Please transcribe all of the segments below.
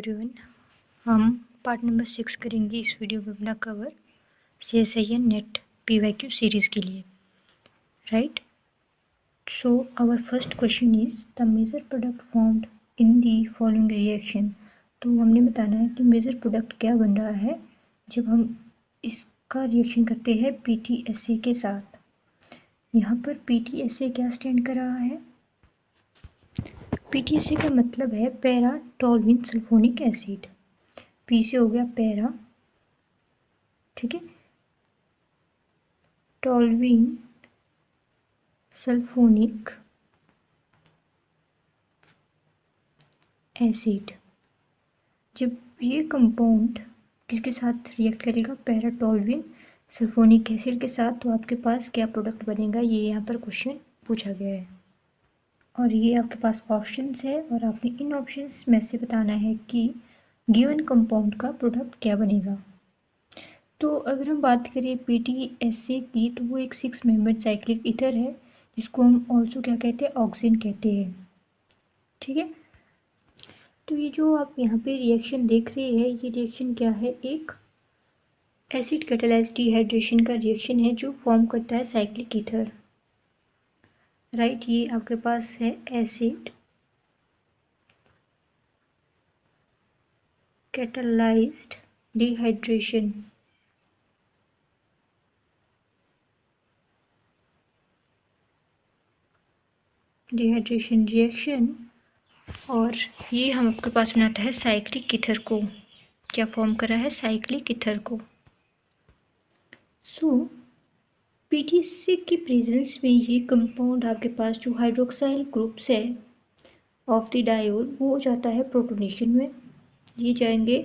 Everyone. हम part number 6 करेंगे इस वीडियो में अपना cover CSIR NET PYQ series के लिए, right. So our first question is the major product formed in the following reaction. तो हमने बताना है कि मेजर प्रोडक्ट क्या बन रहा है जब हम इसका रिएक्शन करते हैं PTSA के साथ। यहाँ पर PTSA क्या स्टैंड कर रहा है? PTSA का मतलब है para toluene sulphonic acid. P से हो गया पैरा, ठीक है, टोल्यूइन सल्फोनिक एसिड। जब ये कंपाउंड किसके साथ रिएक्ट करेगा? पैरा टोल्यूइन सल्फोनिक एसिड के साथ, तो आपके पास क्या प्रोडक्ट बनेगा? ये यहाँ पर क्वेश्चन पूछा गया है और ये आपके पास ऑप्शंस है और आपने इन ऑप्शंस में से बताना है कि गिवन कंपाउंड का प्रोडक्ट क्या बनेगा। तो अगर हम बात करें PTSA की, तो वो एक 6 मेंबर साइक्लिक ईथर है जिसको हम ऑल्सो क्या कहते हैं? ऑक्सीन कहते हैं, ठीक है। तो ये जो आप यहाँ पे रिएक्शन देख रहे हैं, ये रिएक्शन क्या है? एक एसिड कैटालाइज्ड डिहाइड्रेशन का रिएक्शन है जो फॉर्म करता है साइक्लिक ईथर, राइट। ये आपके पास है एसिड कैटालाइज्ड डिहाइड्रेशन, रिएक्शन, और ये हम आपके पास बनाता है साइक्लिक ईथर को। क्या फॉर्म करा है? साइक्लिक ईथर को। सो PTSA की प्रेजेंस में ये कंपाउंड आपके पास जो हाइड्रोक्साइल ग्रुप्स है ऑफ द डायोल, वो हो जाता है प्रोटोनेशन में। ये जाएंगे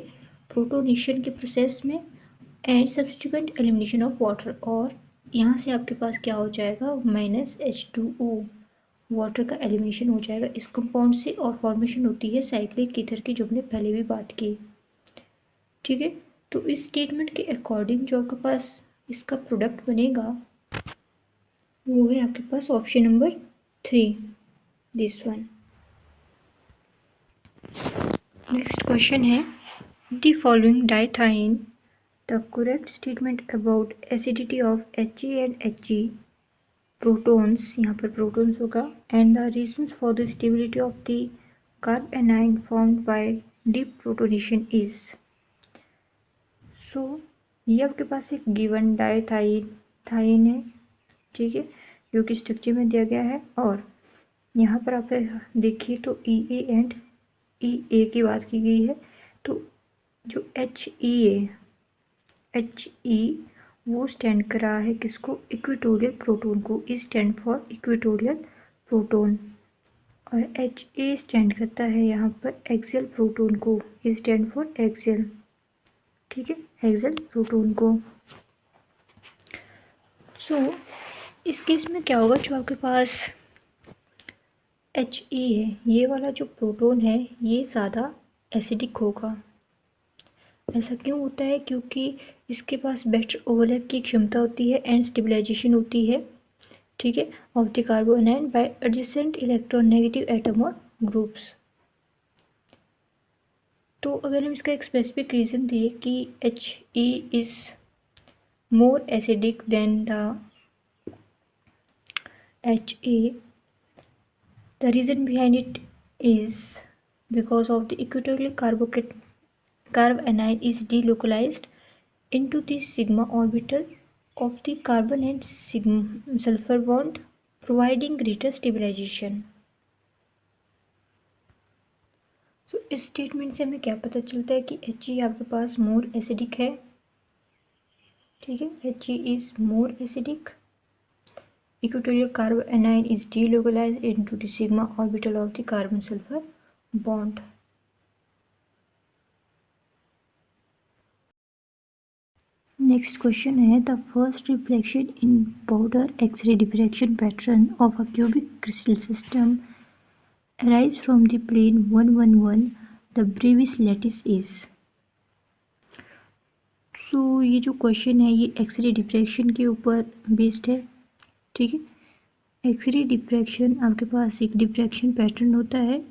प्रोटोनेशन के प्रोसेस में and substituent elimination of water, और यहाँ से आपके पास क्या हो जाएगा? -H2O, वाटर का एलिमिनेशन हो जाएगा इस कंपाउंड से, और फॉर्मेशन होती है साइक्लिक ईथर की, जो हमने पहले भी बात की, ठीक है। तो इस स्टेटमेंट के अकॉर्डिंग जो आपके पास इसका प्रोडक्ट बनेगा वो है आपके पास option number 3, this one. Next question है द फॉलोइंग डाइथाइन the correct statement about acidity of He and He protons, यहाँ पर प्रोटॉन्स होगा, and the reasons for the stability of the carbanion formed by deprotonation is. So ये आपके पास एक given डाइथाइन है, ठीक है, जो कि स्ट्रक्चर में दिया गया है, और यहाँ पर आप देखिए तो EA एंड EA की बात की गई है। तो जो HE वो स्टैंड कर रहा है किसको? इक्वेटोरियल प्रोटोन को। E stand for equatorial proton, और HA स्टैंड करता है यहाँ पर एक्सियल प्रोटोन को। E स्टैंड फॉर एक्सियल, ठीक है, एक्सियल प्रोटोन को। सो इस केस में क्या होगा? जो आपके पास HE है, ये वाला जो प्रोटोन है ये ज़्यादा एसिडिक होगा। ऐसा क्यों होता है? क्योंकि इसके पास बेटर ओवरलैप की क्षमता होती है एंड स्टेबलाइजेशन होती है, ठीक है, of the carbanion by adjacent electronegative atom और ग्रुप्स। तो अगर हम इसका एक स्पेसिफिक रीज़न दें कि HE is more acidic then the HA, the reason behind it is because of the equatorial carb anion is delocalized into the sigma orbital of the carbon and sulfur bond, providing greater stabilization. So इस statement से हमें क्या पता चलता है कि He आपके पास more acidic है, ठीक है, He is more acidic. Equatorial carb anion is delocalized into the sigma orbital of the carbon sulfur bond. Next question है the first reflection in powder X-ray diffraction pattern of a cubic crystal system arise from the plane 111. The Bravais lattice is. So ये जो question है ये x ray diffraction के ऊपर based है, ठीक है। एक्सरे डिफ्रैक्शन आपके पास एक डिफ्रैक्शन पैटर्न होता है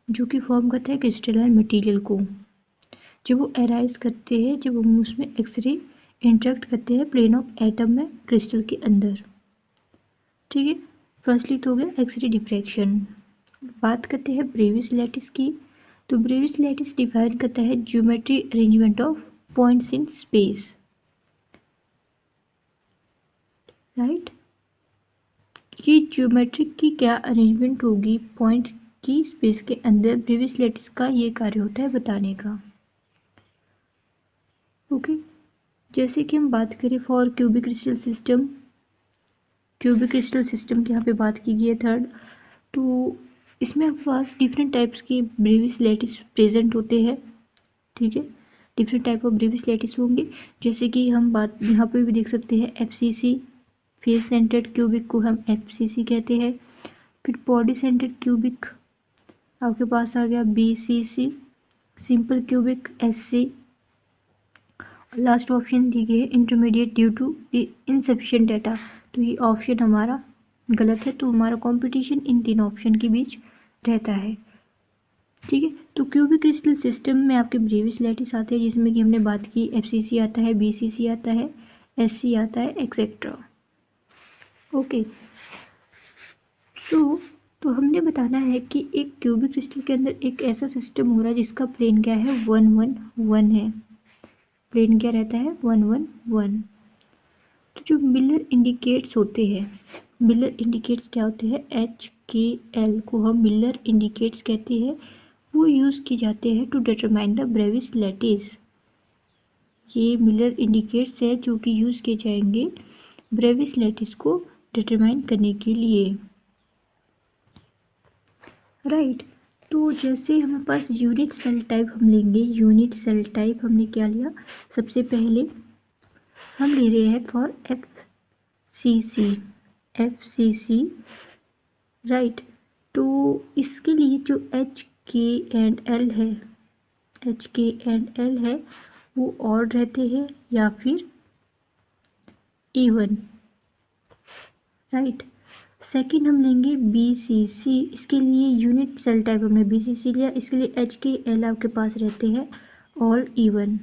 जो कि फॉर्म करता है क्रिस्टलाइन मटेरियल को, जब वो अराइज करते हैं जब हम उसमें एक्सरे इंटरेक्ट करते हैं प्लेन ऑफ एटम में क्रिस्टल के अंदर। ठीक है, फर्स्टली तो हो गया एक्सरे डिफ्रैक्शन। बात करते हैं ब्रेविस लैटिस की। तो ब्रेविस लैटिस डिफाइन करता है geometry arrangement of points in space, right. ये ज्योमेट्रिक की क्या अरेंजमेंट होगी पॉइंट की स्पेस के अंदर, ब्रेविस लैटिस का ये कार्य होता है बताने का। ओके, जैसे कि हम बात करें for cubic crystal system, cubic crystal system की यहाँ पे बात की गई है थर्ड। तो इसमें आपके पास डिफरेंट टाइप्स के ब्रेविस लैटिस प्रेजेंट होते हैं। ठीक है, different type of Brevis lattice होंगे, जैसे कि हम बात यहाँ पे भी देख सकते हैं एफसीसी, फेस सेंटर्ड क्यूबिक को हम एफसीसी कहते हैं। फिर बॉडी सेंटर्ड क्यूबिक आपके पास आ गया BCC, simple cubic SC. Last option दी गई है intermediate due to insufficient data. तो ये ऑप्शन हमारा गलत है, तो हमारा कंपटीशन इन तीन ऑप्शन के बीच रहता है। ठीक है, तो क्यूबिक क्रिस्टल सिस्टम में आपके ब्रेविस लैटिस आते हैं, जिसमें कि हमने बात की एफसीसी आता है, बीसीसी आता है, एससी आता है, एक्सेट्रा। ओके, तो हमने बताना है कि एक क्यूबिक क्रिस्टल के अंदर एक ऐसा सिस्टम हो रहा है जिसका प्लेन क्या है 1 1 1 है। प्लेन क्या रहता है 1 1 1। तो जो मिलर इंडिकेट्स होते हैं, मिलर इंडिकेट्स क्या होते हैं, एच के एल को हम मिलर इंडिकेट्स कहते हैं। वो यूज़ किए जाते हैं to determine the Bravais lattice. ये मिलर इंडिकेट्स है जो कि यूज़ किए जाएंगे ब्रेविस लैटिस को डिटरमाइन करने के लिए, राइट। तो जैसे हमारे पास यूनिट सेल टाइप हम लेंगे, यूनिट सेल टाइप हमने क्या लिया, सबसे पहले हम ले रहे हैं for F C C, right. तो इसके लिए जो एच के एंड एल है, एच के एंड एल है वो ऑड रहते हैं या फिर इवन, राइट। सेकेंड हम लेंगे बीसीसी, इसके लिए यूनिट सेल टाइप हमने बीसीसी लिया, इसके लिए एच के एल आपके पास रहते हैं ऑल इवन।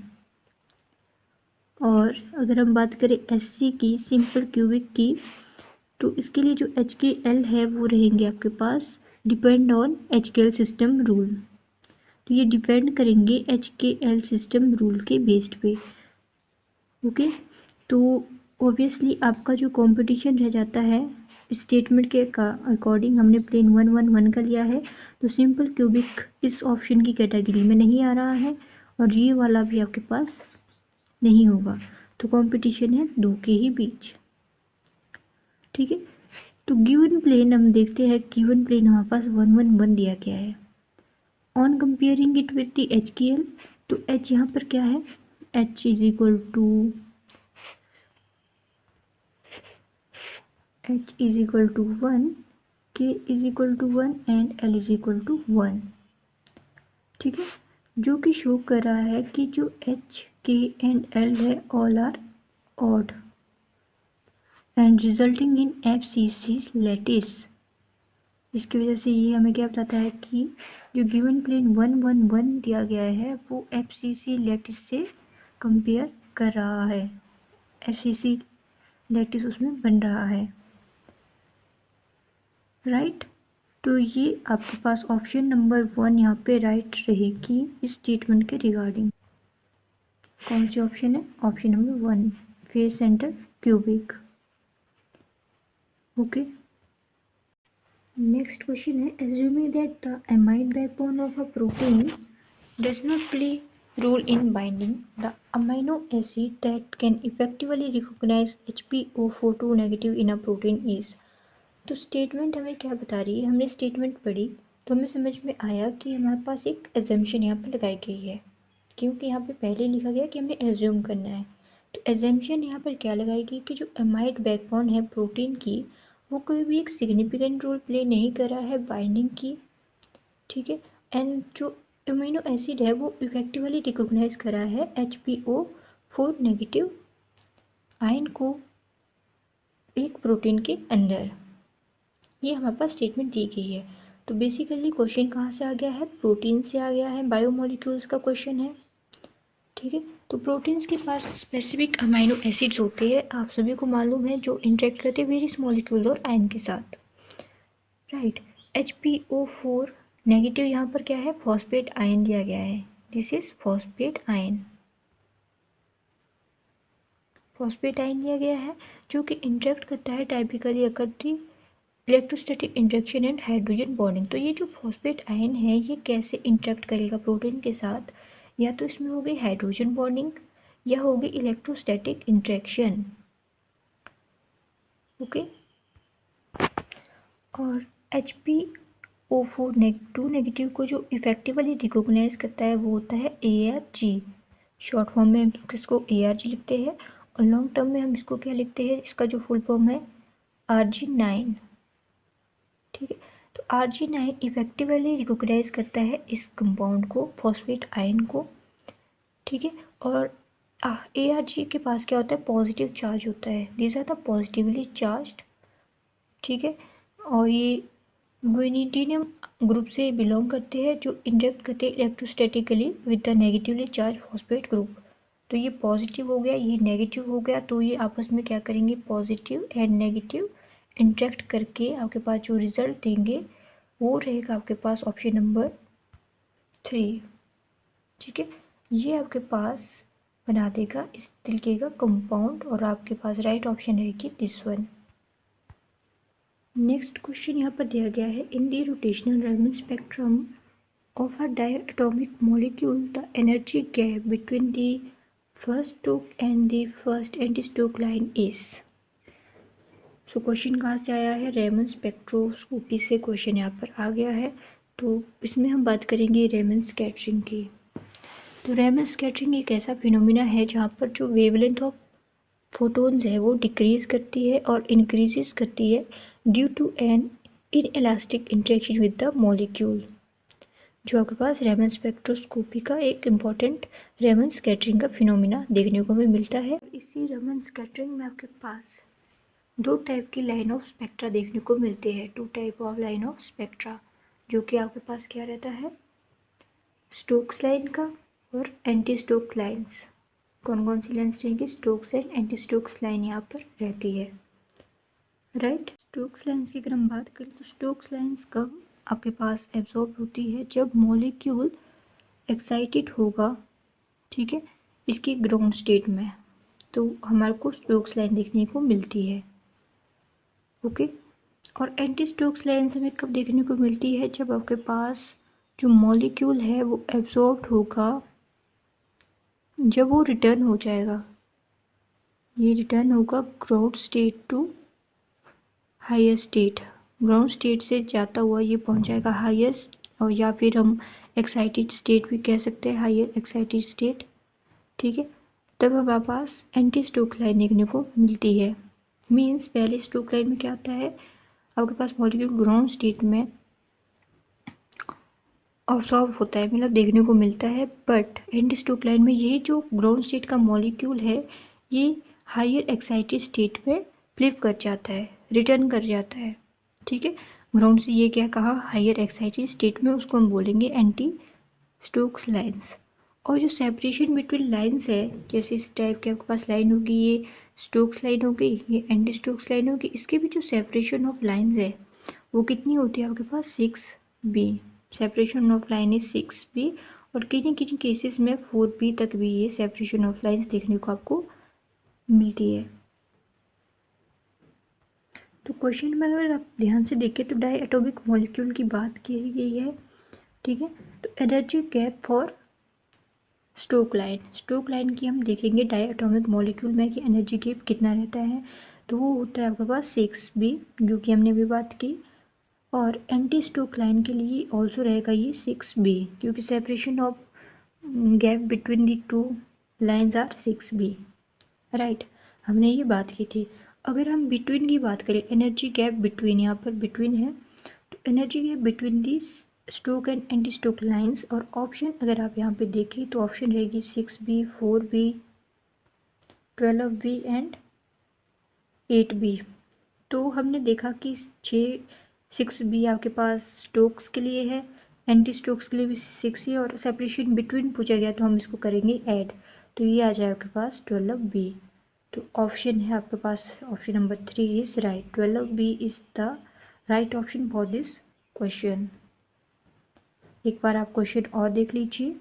और अगर हम बात करें एससी की, सिंपल क्यूबिक की, तो इसके लिए जो एच के एल है वो रहेंगे आपके पास depend on H K L system rule. तो ये डिपेंड करेंगे H K L system rule के बेस्ड पे। ओके, तो ऑब्वियसली आपका जो कंपटीशन रह जाता है स्टेटमेंट के अकॉर्डिंग, हमने प्लेन 1 1 1 का लिया है, तो सिंपल क्यूबिक इस ऑप्शन की कैटेगरी में नहीं आ रहा है और ये वाला भी आपके पास नहीं होगा, तो कंपटीशन है दो के ही बीच। ठीक है, तो गिवन प्लेन हम देखते हैं, गिवन प्लेन हमारे पास 1 1 1 दिया गया है। On comparing it with the H K L, तो एच यहाँ पर क्या है, H is equal to h is equal to 1, k is equal to 1 and l is equal to 1। ठीक है, जो कि शो कर रहा है कि जो h, k and l है all are odd and resulting in FCC lattice। इसकी वजह से ये हमें क्या बताता है कि जो गिवन प्लेन 1 1 1 दिया गया है वो FCC लैटिस से कंपेयर कर रहा है, FCC लैटिस उसमें बन रहा है, राइट। तो ये आपके पास ऑप्शन नंबर 1 यहाँ पे राइट रहेगी इस स्टेटमेंट के रिगार्डिंग। कौन सी ऑप्शन है, option number 1, face centre cubic. Okay, next question है, assuming that the amide backbone of a protein does not play role in binding the amino acid that can effectively recognise HPO42 negative in a protein is. तो statement हमें क्या बता रही है, हमने statement पढ़ी तो हमें समझ में आया कि हमारे पास एक एजम्पशन यहाँ पर लगाई गई है, क्योंकि यहाँ पे पहले लिखा गया कि हमने एज्यूम करना है। तो एजम्पशन यहाँ पर क्या लगाएगी कि जो एमाइड बैकबोन है प्रोटीन की, वो कोई भी एक सिग्निफिकेंट रोल प्ले नहीं कर रहा है बाइंडिंग की। ठीक है, एंड जो अमीनो एसिड है वो इफेक्टिवली रिकॉग्नाइज कर रहा है HPO4 नेगेटिव आयन को एक प्रोटीन के अंदर। ये हमारे पास स्टेटमेंट दी गई है। तो बेसिकली क्वेश्चन कहाँ से आ गया है, प्रोटीन से आ गया है, बायोमोलिक्यूल्स का क्वेश्चन है। ठीक है। तो प्रोटीन्स के पास स्पेसिफिक अमाइनो एसिड्स होते हैं, आप सभी को मालूम है, जो इंटरेक्ट करते हैं वेरियस मॉलिक्यूल और आयन के साथ, राइट। HPO4 नेगेटिव यहाँ पर क्या है, फॉस्फेट आयन दिया गया है, this is phosphate ion, phosphate ion दिया गया है जो कि इंटरेक्ट करता है टाइपिकली अकरती electrostatic interaction and hydrogen bonding. तो ये जो फॉस्फेट आयन है ये कैसे इंटरेक्ट करेगा प्रोटीन के साथ, या तो इसमें होगी हाइड्रोजन बॉन्डिंग या होगी इलेक्ट्रोस्टैटिक इंटरेक्शन, ओके। और HPO4 नेगेटिव को जो इफेक्टिवली रिकॉग्नाइज करता है वो होता है ARG, शॉर्ट फॉर्म में हम इसको ARG लिखते हैं, और लॉन्ग टर्म में हम इसको क्या लिखते हैं, इसका जो फुल फॉर्म है Arginine, ठीक है। तो Arginine इफेक्टिवली रिकॉग्नाइज करता है इस कंपाउंड को, फॉस्फेट आयन को, ठीक है। और ARG के पास क्या होता है, पॉजिटिव चार्ज होता है, these are the positively charged, ठीक है। और ये गुइनिडिनियम ग्रुप से बिलोंग करते हैं जो इंजेक्ट करते हैं electrostatically with the negatively charge phosphate group. तो ये पॉजिटिव हो गया, ये नेगेटिव हो गया, तो ये आपस में क्या करेंगे, पॉजिटिव एंड नेगेटिव इंटरेक्ट करके आपके पास जो रिजल्ट देंगे वो रहेगा आपके पास ऑप्शन नंबर 3, ठीक है। ये आपके पास बना देगा इस तरीके का कंपाउंड, और आपके पास राइट ऑप्शन रहेगी दिस वन। नेक्स्ट क्वेश्चन यहाँ पर दिया गया है, in the rotational Raman spectrum of a diatomic molecule the energy gap between the first stoke and the first anti stoke line is. So question कहाँ से आया है, रैमन स्पेक्ट्रोस्कोपी से क्वेश्चन यहाँ पर आ गया है। तो इसमें हम बात करेंगे रैमन स्कैटरिंग की। तो रैमन स्कैटरिंग एक ऐसा फिनोमिना है जहाँ पर जो वेवलेंथ ऑफ फोटोन्स है वो डिक्रीज करती है और इंक्रीजेस करती है due to an inelastic interaction with the molecule, जो आपके पास रैमन स्पेक्ट्रोस्कोपी का एक इम्पॉर्टेंट रैमन स्कैटरिंग का फिनोमिना देखने को भी मिलता है। इसी रैमन स्कैटरिंग में आपके पास दो टाइप की लाइन ऑफ स्पेक्ट्रा देखने को मिलते हैं, two type of line of spectra, जो कि आपके पास क्या रहता है, स्टोक्स लाइन का और एंटी स्टोक्स लाइन्स। कौन कौन सी लाइन्स रहेंगी, Stokes and anti Stokes line यहाँ पर रहती है, राइट। स्टोक्स लाइन्स की अगर हम बात करें तो स्टोक्स लाइन्स कब आपके पास एब्जॉर्ब होती है, जब मॉलिक्यूल एक्साइटेड होगा, ठीक है, इसकी ग्राउंड स्टेट में, तो हमारे को स्टोक्स लाइन देखने को मिलती है, ओके। और एंटी स्टोक्स लाइन्स हमें कब देखने को मिलती है, जब आपके पास जो मॉलिक्यूल है वो एब्जॉर्ब होगा, जब वो रिटर्न हो जाएगा, ये रिटर्न होगा ground state to higher state, ground state से जाता हुआ ये पहुंच जाएगा हाईएस्ट, और या फिर हम एक्साइटेड स्टेट भी कह सकते हैं, हायर एक्साइटेड स्टेट, ठीक है। तब हमारे पास एंटी स्टोक्स लाइन देखने को मिलती है। मीन्स पहले स्टोक्स लाइन में क्या होता है, आपके पास मॉलिक्यूल ग्राउंड स्टेट में ऑब्जॉर्व होता है, मतलब देखने को मिलता है, बट एंटी स्टोक्स लाइन में ये जो ग्राउंड स्टेट का मॉलिक्यूल है ये हायर एक्साइटेड स्टेट में फ्लिप कर जाता है, रिटर्न कर जाता है, ठीक है। ग्राउंड से ये क्या कहा, हायर एक्साइटेड स्टेट में, उसको हम बोलेंगे एंटी स्टोक्स लाइन्स। और जो सेपरेशन बिटवीन लाइन्स है, जैसे इस टाइप के आपके पास लाइन होगी, ये स्टोक्स लाइन हो गई, ये एंटी स्टोक्स लाइन होगी, इसके भी जो सेपरेशन ऑफ लाइन्स है वो कितनी होती है आपके पास, 6b, separation of line is 6b, और किन्हीं किन्हीं केसेस में 4b तक भी ये सेपरेशन ऑफ लाइन्स देखने को आपको मिलती है। तो क्वेश्चन में अगर आप ध्यान से देखें तो डाई एटॉमिक मॉलिक्यूल की बात की गई है, ठीक है। तो energy gap for stoke line की हम देखेंगे डाई एटॉमिक मॉलिक्यूल में कि एनर्जी गैप कितना रहता है, तो वो होता है आपके पास 6b, जो कि हमने भी बात की। और एंटी स्टोक लाइन के लिए ऑल्सो रहेगा ये 6b, क्योंकि separation of gap between the two lines are 6b, right. हमने ये बात की थी। अगर हम बिटवीन की बात करें, एनर्जी गैप बिटवीन, यहाँ पर बिटवीन है, तो energy gap between the stoke and anti stoke lines, और ऑप्शन अगर आप यहाँ पे देखें तो ऑप्शन रहेगी 6b, 4b, 12b and 8b। तो हमने देखा कि 6b आपके पास स्टोक्स के लिए है, एंटी स्ट्रोक्स के लिए भी 6 ही, और सेपरेशन बिटवीन पूछा गया तो हम इसको करेंगे ऐड, तो ये आ जाए आपके पास 12B। तो ऑप्शन है आपके पास, option number 3 is right. 12B is the right option for this question. एक बार आप क्वेश्चन और देख लीजिए।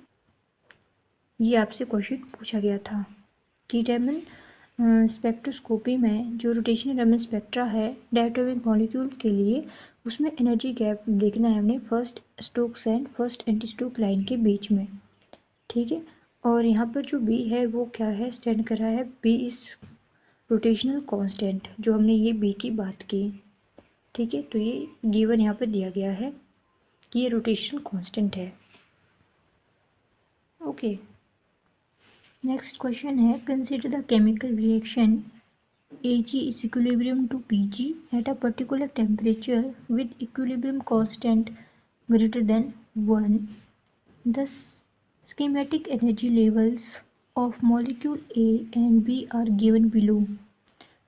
ये आपसे क्वेश्चन पूछा गया था कि रेमन स्पेक्ट्रोस्कोपी में जो रोटेशनल रेमन स्पेक्ट्रा है डायटोमिक मॉलिक्यूल के लिए, उसमें एनर्जी गैप देखना है हमने first stokes and first anti stoke line के बीच में। ठीक है, और यहाँ पर जो बी है वो क्या है, स्टैंड कर रहा है बी इज रोटेशनल कांस्टेंट, जो हमने ये बी की बात की। ठीक है, तो ये गिवन यहाँ पर दिया गया है कि ये रोटेशनल कांस्टेंट है। ओके, नेक्स्ट क्वेश्चन है, consider the chemical reaction Ag is equilibrium to Pg at a particular temperature with equilibrium constant greater than 1. The schematic energy levels of molecule A and B are given below.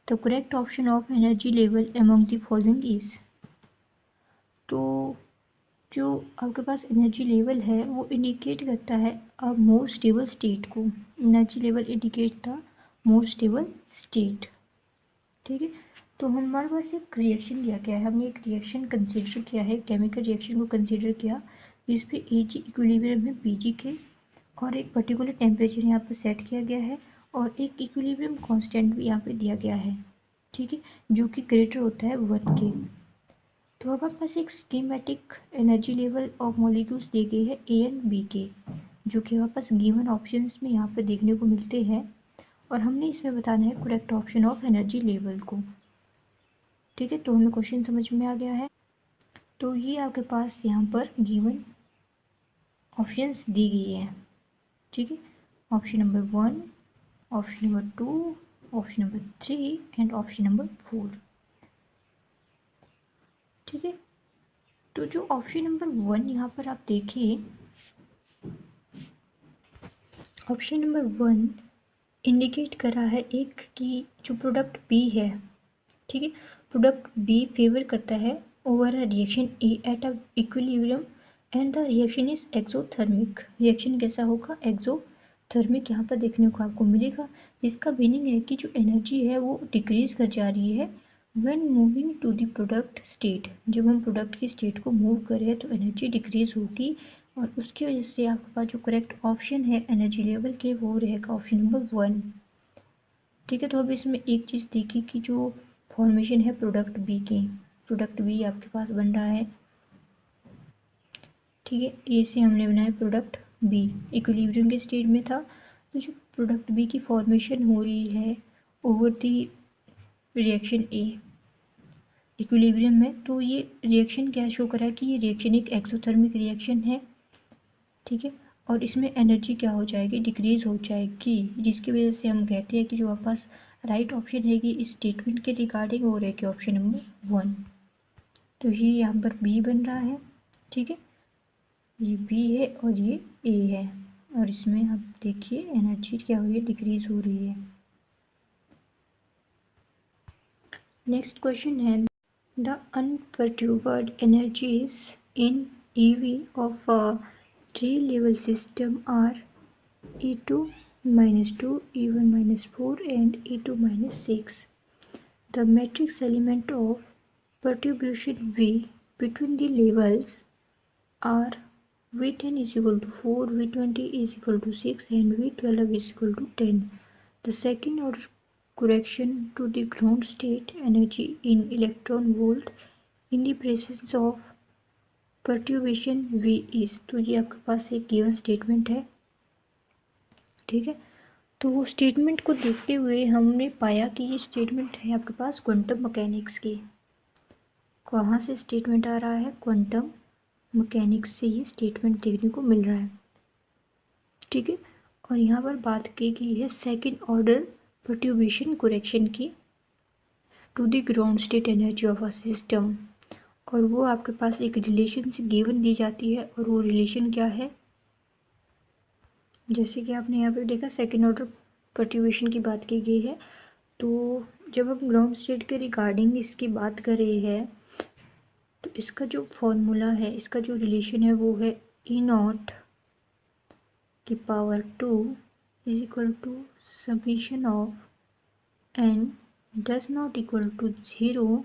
The correct option of energy level among the following is. तो जो आपके पास energy level है वो indicate करता है अ more stable state को। Energy level indicate the more stable state. ठीक है, तो हमारे पास एक रिएक्शन दिया गया है, हमने एक रिएक्शन कंसीडर किया है, केमिकल रिएक्शन को कंसीडर किया जिस पे Ag इक्विलिब्रियम है Pg के, और एक पर्टिकुलर टेम्परेचर यहाँ पर सेट किया गया है, और एक इक्विलिब्रियम कांस्टेंट भी यहाँ पे दिया गया है। ठीक है, जो कि ग्रेटर होता है 1 के। तो हमारे पास एक schematic energy level of molecules दिए गए हैं ए एंड बी के, जो कि हमारे पास गिवन ऑप्शंस में यहाँ पे देखने को मिलते हैं, और हमने इसमें बताना है correct option of energy level को। ठीक है, तो हमें क्वेश्चन समझ में आ गया है। तो ये आपके पास यहाँ पर गिवन ऑप्शंस दी गई है। ठीक है, option number 1, option number 2, option number 3 and option number 4। ठीक है, तो जो ऑप्शन नंबर 1 यहाँ पर आप देखिए, ऑप्शन नंबर 1 इंडिकेट कर रहा है एक कि जो प्रोडक्ट बी है, ठीक है, प्रोडक्ट बी फेवर करता है over a reaction A at a equilibrium and the reaction is exothermic. Reaction कैसा होगा, एक्सोथर्मिक यहाँ पर देखने को आपको मिलेगा, जिसका मीनिंग है कि जो एनर्जी है वो डिक्रीज कर जा रही है when moving to the product state. जब हम प्रोडक्ट की स्टेट को मूव करें तो एनर्जी डिक्रीज होगी, और उसकी वजह से आपके पास जो करेक्ट ऑप्शन है एनर्जी लेवल के वो रहेगा ऑप्शन नंबर 1। ठीक है, तो अब इसमें एक चीज़ देखी कि जो फॉर्मेशन है प्रोडक्ट बी की, प्रोडक्ट बी आपके पास बन रहा है। ठीक है, ए से हमने बनाया प्रोडक्ट बी, इक्विलिब्रियम के स्टेज में था, तो जो प्रोडक्ट बी की फॉर्मेशन हो रही है over the reaction A equilibrium में, तो ये रिएक्शन क्या शो कर रहा है कि ये रिएक्शन एक एक्सोथर्मिक रिएक्शन है। ठीक है, और इसमें एनर्जी क्या हो जाएगी, डिक्रीज हो जाएगी, जिसकी वजह से हम कहते हैं कि जो हमारे पास राइट ऑप्शन है कि इस स्टेटमेंट के रिगार्डिंग वो रहेगी ऑप्शन नंबर 1। तो ये यहाँ पर बी बन रहा है। ठीक है, ये बी है और ये ए है, और इसमें आप देखिए एनर्जी क्या हो रही है, डिक्रीज हो रही है। नेक्स्ट क्वेश्चन है, the unperturbed energies in EV of a 3 level system are E2 minus 2, E1 minus 4 and E2 minus 6. The matrix element of perturbation V between the levels are V10 is equal to 4, V20 is equal to 6 and V12 is equal to 10. The second order correction to the ground state energy in electron volt in the presence of perturbation V is। तो ये आपके पास एक given statement है। ठीक है, तो वो statement को देखते हुए हमने पाया कि ये स्टेटमेंट है आपके पास क्वांटम मैकेनिक्स की। कहाँ से स्टेटमेंट आ रहा है, क्वांटम मैकेनिक्स से ये स्टेटमेंट देखने को मिल रहा है। ठीक है, और यहाँ पर बात की गई है सेकंड ऑर्डर पर्ट्यूबेशन करेक्शन की to the ground state energy of a system, और वो आपके पास एक रिलेशन से गिवन दी जाती है, और वो रिलेशन क्या है, जैसे कि आपने यहाँ पे देखा सेकेंड ऑर्डर पर्ट्यूबेशन की बात की गई है। तो जब हम ग्राउंड स्टेट के रिगार्डिंग इसकी बात कर रहे हैं तो इसका जो फॉर्मूला है, इसका जो रिलेशन है वो है E0 की power 2 is equal to summation of n does not equal to 0,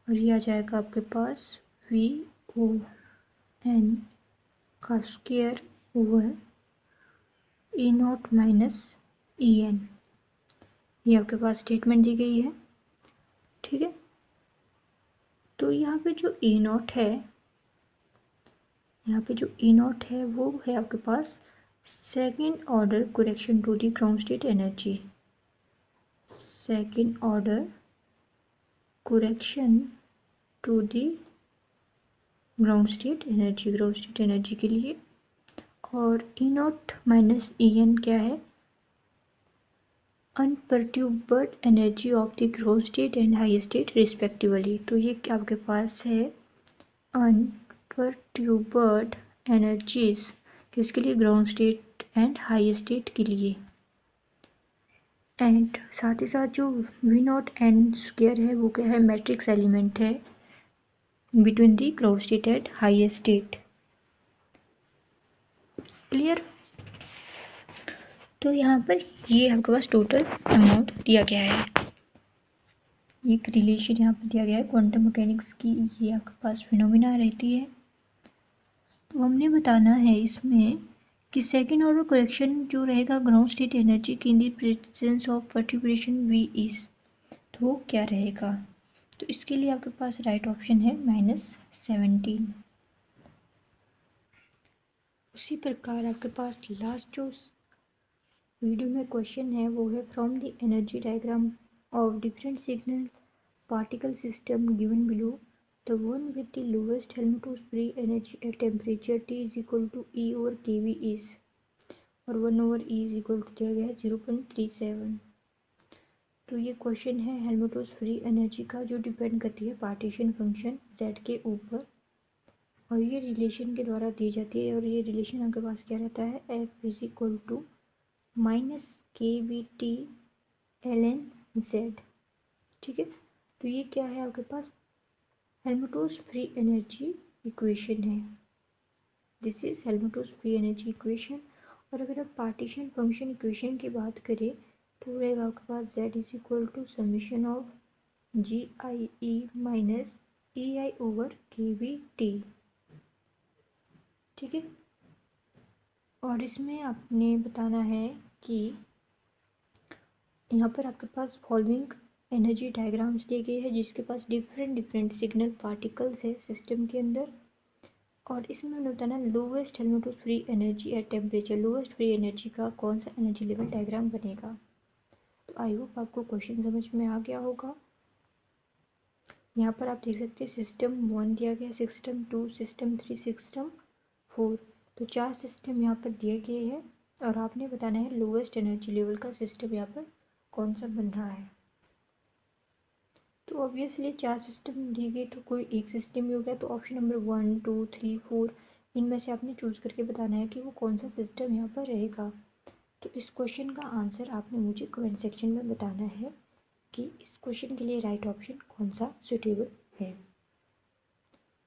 और ये आ जाएगा आपके पास VON का square over E0 minus EN। ये आपके पास स्टेटमेंट दी गई है, ठीक है। तो यहाँ पे जो E0 है, यहाँ पे जो E0 है वो है आपके पास second order correction to the ground state energy, second order correction to the ground state energy के लिए। और E0 माइनस EN क्या है, unperturbed energy of the ground state and high state respectively. तो ये आपके पास है अनपर्ट्यूबर्ड एनर्जीज किसके लिए, ground state and high state के लिए। एंड साथ ही साथ जो V0 n स्क्वायर है वो क्या है, मैट्रिक्स एलिमेंट है between the ground state and high state. Clear. तो यहाँ पर ये आपके पास टोटल अमाउंट दिया गया है, एक रिलेशन यहाँ पर दिया गया है क्वांटम मैकेनिक्स की, ये आपके पास फिनोमिना रहती है। तो हमने बताना है इसमें कि सेकेंड ऑर्डर करेक्शन जो रहेगा ग्राउंड स्टेट एनर्जी की in the presence of perturbation V is, तो वो क्या रहेगा। तो इसके लिए आपके पास राइट ऑप्शन है -17। उसी प्रकार आपके पास लास्ट जो वीडियो में क्वेश्चन है वो है from the energy diagram of different signal particle system given below, the one with the lowest Helmholtz free energy at temperature T is equal to E over kV is, और 1 over E is equal to दिया गया है 0.37। तो ये question है Helmholtz free energy का जो depend करती है पार्टीशन फंक्शन Z के ऊपर, और ये रिलेशन के द्वारा दी जाती है। और ये रिलेशन आपके पास क्या रहता है, F is equal to minus KBT ln Z, ठीक है। तो ये क्या है आपके पास, हेल्महोल्ट्ज़ फ्री एनर्जी इक्वेशन है, this is Helmholtz free energy equation. और अगर आप पार्टीशन फंक्शन इक्वेशन की बात करें तो रहेगा आपके पास Z is equal to summation of GIE minus EI over KBT, ठीक है। और इसमें आपने बताना है कि यहाँ पर आपके पास फॉलोइंग एनर्जी डायग्राम्स दिए गए हैं जिसके पास डिफरेंट सिग्नल पार्टिकल्स है सिस्टम के अंदर, और इसमें हमने बताना lowest Helmholtz free energy at temperature, lowest free energy का कौन सा एनर्जी लेवल डायग्राम बनेगा। तो आई होप आपको क्वेश्चन समझ में आ गया होगा। यहाँ पर आप देख सकते हैं सिस्टम 1 दिया गया, सिस्टम 2, सिस्टम 3, सिस्टम 4, तो 4 सिस्टम यहाँ पर दिए गए हैं और आपने बताना है लोवेस्ट एनर्जी लेवल का सिस्टम यहाँ पर कौन सा बन रहा है। तो ऑब्वियसली 4 सिस्टम दिए गए तो कोई एक सिस्टम ही हो गया, तो ऑप्शन नंबर 1, 2, 3, 4 इनमें से आपने चूज़ करके बताना है कि वो कौन सा सिस्टम यहाँ पर रहेगा। तो इस क्वेश्चन का आंसर आपने मुझे कमेंट सेक्शन में बताना है कि इस क्वेश्चन के लिए राइट ऑप्शन कौन सा सुटेबल है।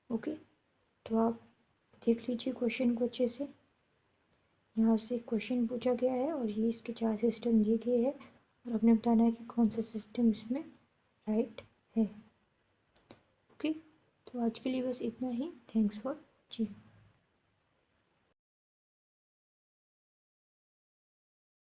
ओके, तो आप देख लीजिए क्वेश्चन को अच्छे से। यहाँ से क्वेश्चन पूछा गया है और ये इसके 4 सिस्टम दिए गए हैं और आपने बताना है कि कौन सा सिस्टम इसमें राइट है। ओके, तो आज के लिए बस इतना ही। Thanks for watching.